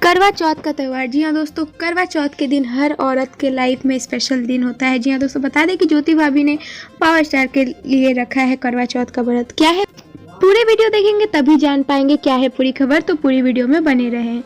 करवा चौथ का त्यौहार। जी हाँ दोस्तों, करवा चौथ के दिन हर औरत के लाइफ में स्पेशल दिन होता है। जी हाँ दोस्तों, बता दें कि ज्योति भाभी ने पावर स्टार के लिए रखा है करवा चौथ का व्रत। क्या है पूरे वीडियो देखेंगे तभी जान पाएंगे क्या है पूरी खबर, तो पूरी वीडियो में बने रहें।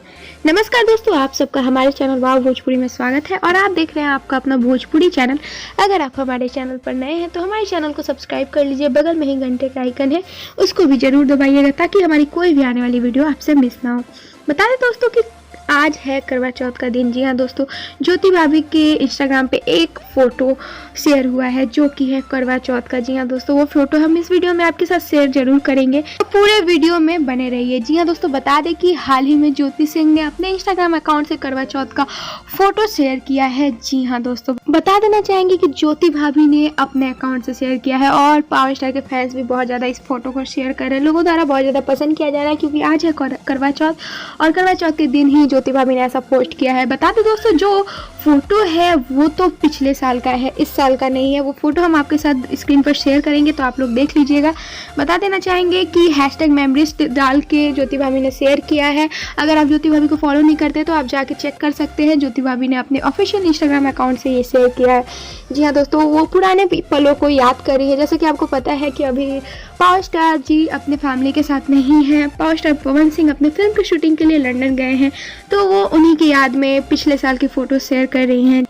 नमस्कार दोस्तों, आप सबका हमारे चैनल वाव भोजपुरी में स्वागत है और आप देख रहे हैं आपका अपना भोजपुरी चैनल। अगर आप हमारे चैनल पर नए हैं तो हमारे चैनल को सब्सक्राइब कर लीजिए, बगल में ही घंटे का आइकन है उसको भी जरूर दबाइएगा ताकि हमारी कोई भी आने वाली वीडियो आपसे मिस ना हो। बता दें दोस्तों कि आज है करवा चौथ का दिन। जी हाँ दोस्तों, ज्योति भाभी के इंस्टाग्राम पे एक फ़ोटो शेयर हुआ है जो कि है करवा चौथ का। जी हाँ दोस्तों, वो फोटो हम इस वीडियो में आपके साथ शेयर जरूर करेंगे, तो पूरे वीडियो में बने रहिए। जी हाँ दोस्तों, बता दें कि हाल ही में ज्योति सिंह ने अपने इंस्टाग्राम अकाउंट से करवा चौथ का फोटो शेयर किया है। जी हाँ दोस्तों, बता देना चाहेंगे कि ज्योति भाभी ने अपने अकाउंट से शेयर किया है और पावर स्टार के फैंस भी बहुत ज़्यादा इस फोटो को शेयर कर रहे हैं। लोगों द्वारा बहुत ज़्यादा पसंद किया जा रहा है क्योंकि आज है करवा चौथ और करवा चौथ के दिन ही ज्योति भाभी ने ऐसा पोस्ट किया है। बता दें दोस्तों, जो फोटो है वो तो पिछले साल का है, इस साल का नहीं है। वो फोटो हम आपके साथ स्क्रीन पर शेयर करेंगे तो आप लोग देख लीजिएगा। बता देना चाहेंगे कि #मेमोरीज डाल के ज्योति भाभी ने शेयर किया है। अगर आप ज्योति भाभी को फॉलो नहीं करते तो आप जाके चेक कर सकते हैं। ज्योति भाभी ने अपने ऑफिशियल इंस्टाग्राम अकाउंट से ये शेयर किया है। जी हाँ दोस्तों, वो पुराने पलों को याद कर रही है। जैसे कि आपको पता है कि अभी पावर स्टार जी अपने फैमिली के साथ नहीं है। पावर स्टार पवन सिंह अपने फिल्म की शूटिंग के लिए लंदन गए हैं, तो वो उन्हीं की याद में पिछले साल की फ़ोटो शेयर कर रही हैं।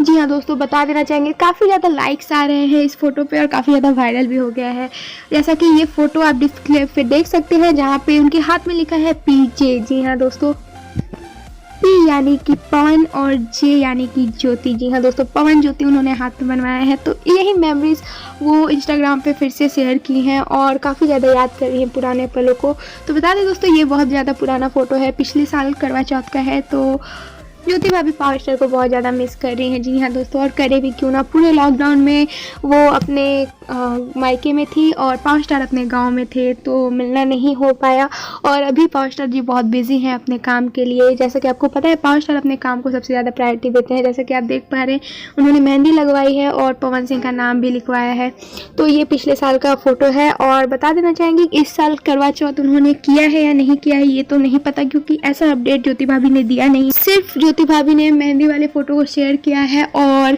जी हाँ दोस्तों, बता देना चाहेंगे काफ़ी ज़्यादा लाइक्स आ रहे हैं इस फोटो पे और काफ़ी ज़्यादा वायरल भी हो गया है। जैसा कि ये फ़ोटो आप डिस्प्ले पे देख सकते हैं जहाँ पे उनके हाथ में लिखा है PJ। जी हाँ दोस्तों, P यानी कि पवन और J यानी कि ज्योति। जी हाँ दोस्तों, पवन ज्योति उन्होंने हाथ में बनवाया है। तो यही मेमोरीज वो इंस्टाग्राम पे फिर से शेयर की हैं और काफ़ी ज़्यादा याद कर रही हैं पुराने पलों को। तो बता दें दोस्तों, ये बहुत ज़्यादा पुराना फ़ोटो है, पिछले साल करवा चौथ का है। तो ज्योति भाभी पावर स्टार को बहुत ज़्यादा मिस कर रही हैं। जी हाँ दोस्तों, और करे भी क्यों ना, पूरे लॉकडाउन में वो अपने मायके में थी और पावर स्टार अपने गांव में थे, तो मिलना नहीं हो पाया। और अभी पावर स्टार जी बहुत बिजी हैं अपने काम के लिए। जैसा कि आपको पता है, पावर स्टार अपने काम को सबसे ज़्यादा प्रायोरिटी देते हैं। जैसा कि आप देख पा रहे हैं, उन्होंने मेहंदी लगवाई है और पवन सिंह का नाम भी लिखवाया है। तो ये पिछले साल का फ़ोटो है। और बता देना चाहेंगे इस साल करवा चौथ उन्होंने किया है या नहीं किया है ये तो नहीं पता, क्योंकि ऐसा अपडेट ज्योति भाभी ने दिया नहीं। सिर्फ ज्योति भाभी ने मेहंदी वाले फोटो को शेयर किया है और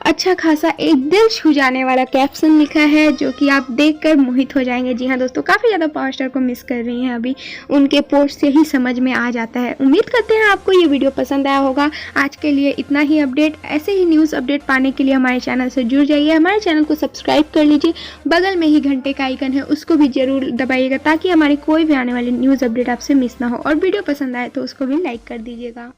अच्छा खासा एक दिल छू जाने वाला कैप्शन लिखा है जो कि आप देखकर मोहित हो जाएंगे। जी हाँ दोस्तों, काफ़ी ज़्यादा पावर स्टार को मिस कर रही हैं अभी, उनके पोस्ट से ही समझ में आ जाता है। उम्मीद करते हैं आपको ये वीडियो पसंद आया होगा। आज के लिए इतना ही अपडेट। ऐसे ही न्यूज़ अपडेट पाने के लिए हमारे चैनल से जुड़ जाइए, हमारे चैनल को सब्सक्राइब कर लीजिए, बगल में ही घंटे का आइकन है उसको भी जरूर दबाइएगा ताकि हमारी कोई भी आने वाली न्यूज़ अपडेट आपसे मिस ना हो। और वीडियो पसंद आए तो उसको भी लाइक कर दीजिएगा।